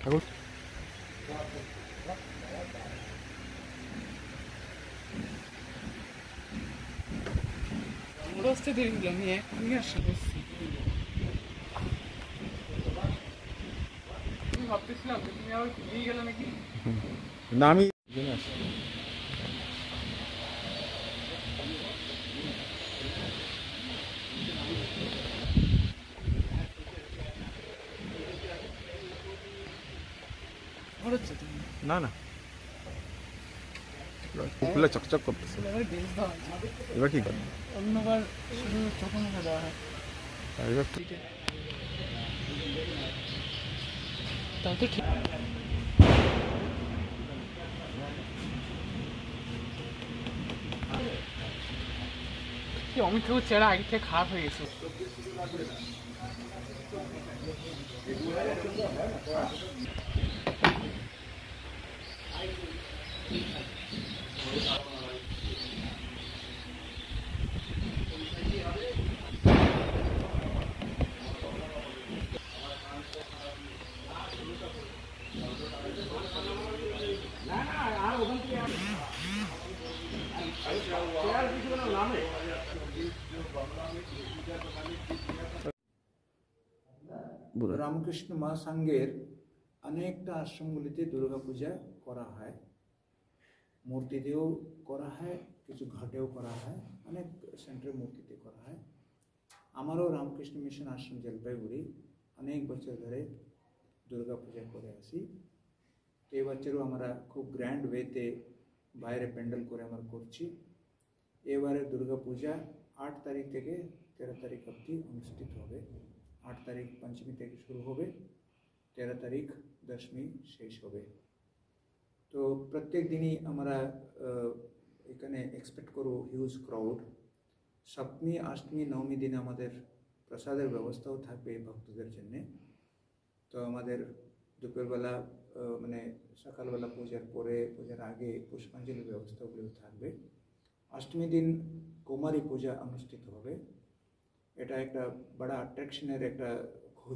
ঠাকুর বসতে দেরি হলো, আমি এখনই আসা করছি। তুমি ভাবতেছিলাম যে তুমি আবার ঘুরিয়ে গেলে নাকি। না আমি ঘুরোচ্ছো তুমি? না না ফুলগুলো চকচক করতেছে। এবার বেশ দেওয়া হয়। এবার কি করবে? অন্যবার শুধু চোখে মুখে দেওয়া হয়। এবার তাও তো ঠিক। অমিত ঠাকুর চেহারা আগে থেকে খারাপ হয়ে গেছে। রামকৃষ্ণ মহাসংঘের অনেকটা আশ্রমগুলিতে দুর্গাপূজা করা হয়, মূর্তিতেও করা হয়, কিছু ঘাটেও করা হয়, অনেক সেন্টারে মূর্তিতে করা হয়। আমারও রামকৃষ্ণ মিশন আশ্রম জলপাইগুড়ি অনেক বছর ধরে দুর্গাপূজা করে আসি। তো এই বছরও আমরা খুব গ্র্যান্ড ওয়েতে বাইরে প্যান্ডেল করে আমরা করছি। এবারে দুর্গাপূজা 8 তারিখ থেকে 13 তারিখ অবধি অনুষ্ঠিত হবে। 8 তারিখ পঞ্চমী থেকে শুরু হবে, 13 তারিখ দশমী শেষ হবে। তো প্রত্যেক দিনই আমরা এখানে এক্সপেক্ট করব হিউজ ক্রাউড। সপ্তমী, অষ্টমী, নবমী দিনে আমাদের প্রসাদের ব্যবস্থাও থাকবে ভক্তদের জন্যে। তো আমাদের দুপুরবেলা মানে সকালবেলা পূজার পরে, পূজার আগে পুষ্পাঞ্জলির ব্যবস্থাগুলো থাকবে। অষ্টমী দিন কুমারী পূজা অনুষ্ঠিত হবে। এটা একটা বড় অ্যাট্রাকশনের একটা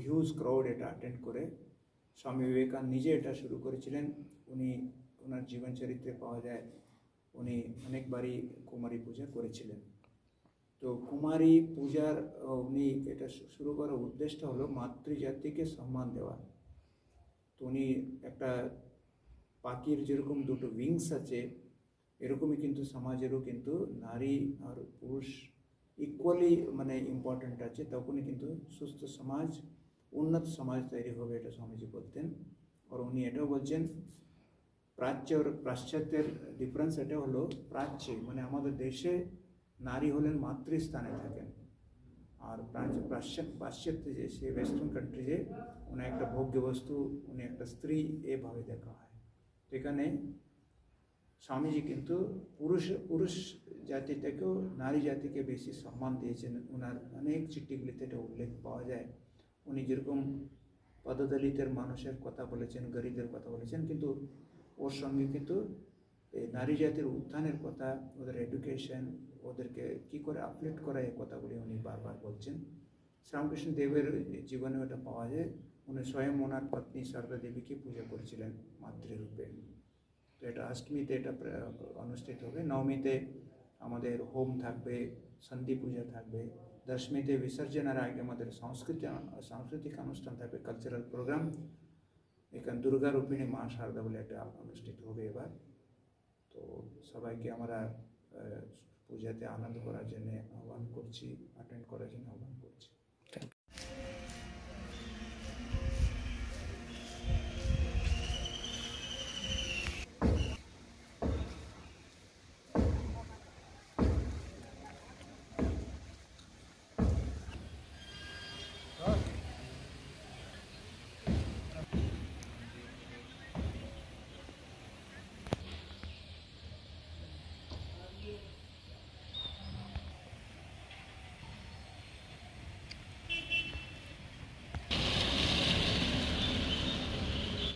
হিউজ ক্রাউড এটা অ্যাটেন্ড করে। স্বামী বিবেকানন্দ নিজে এটা শুরু করেছিলেন। উনি ওনার জীবন চরিত্রে পাওয়া যায় উনি অনেকবারই কুমারী পূজা করেছিলেন। তো কুমারী পূজার উনি এটা শুরু করার উদ্দেশ্যটা হলো মাতৃজাতিকে সম্মান দেওয়া। তো উনি একটা পাখির যেরকম দুটো উইংস আছে, এরকমই কিন্তু সমাজেরও কিন্তু নারী আর পুরুষ ইকুয়ালি মানে ইম্পর্ট্যান্ট আছে। তখনই কিন্তু সুস্থ সমাজ, উন্নত সমাজ তৈরি হবে, এটা স্বামীজি বলতেন। আর উনি এটাও বলছেন প্রাচ্য আর পাশ্চাত্যের ডিফারেন্স এটা হলো, প্রাচ্যে মানে আমাদের দেশে নারী হলেন মাতৃস্থানে থাকেন, আর পাশ্চাত্যে যে সে ওয়েস্টার্ন কান্ট্রিজে উনি একটা ভোগ্য বস্তু, উনি একটা স্ত্রী এভাবে দেখা হয়। তো এখানে স্বামীজি কিন্তু পুরুষ জাতিটাকেও নারী জাতিকে বেশি সম্মান দিয়েছেন। ওনার অনেক চিঠিগুলিতে এটা উল্লেখ পাওয়া যায়। উনি যেরকম পদদলিতের মানুষের কথা বলেছেন, গরিবদের কথা বলেছেন, কিন্তু ওর সঙ্গে কিন্তু এই নারী জাতির উত্থানের কথা, ওদের এডুকেশন, ওদেরকে কী করে আপলিফ্ট করা, এই কথাগুলি উনি বারবার বলছেন। শ্রীরামকৃষ্ণ দেবের জীবনে ওটা পাওয়া যায়। উনি স্বয়ং ওনার পত্নী সারদা দেবীকে পূজা করেছিলেন মাতৃরূপে। তো এটা অষ্টমীতে এটা অনুষ্ঠিত হবে। নবমীতে আমাদের হোম থাকবে, সন্ধি পূজা থাকবে। দশমীতে বিসর্জনের আগে আমাদের সাংস্কৃতিক অনুষ্ঠান থাকবে, কালচারাল প্রোগ্রাম। এখানে দুর্গা রূপিণী মা শারদা বলে একটা অনুষ্ঠিত হবে এবার। তো সবাইকে আমরা পূজাতে আনন্দ করার জন্য আহ্বান করছি, অ্যাটেন্ড করার জন্য আহ্বান করছি।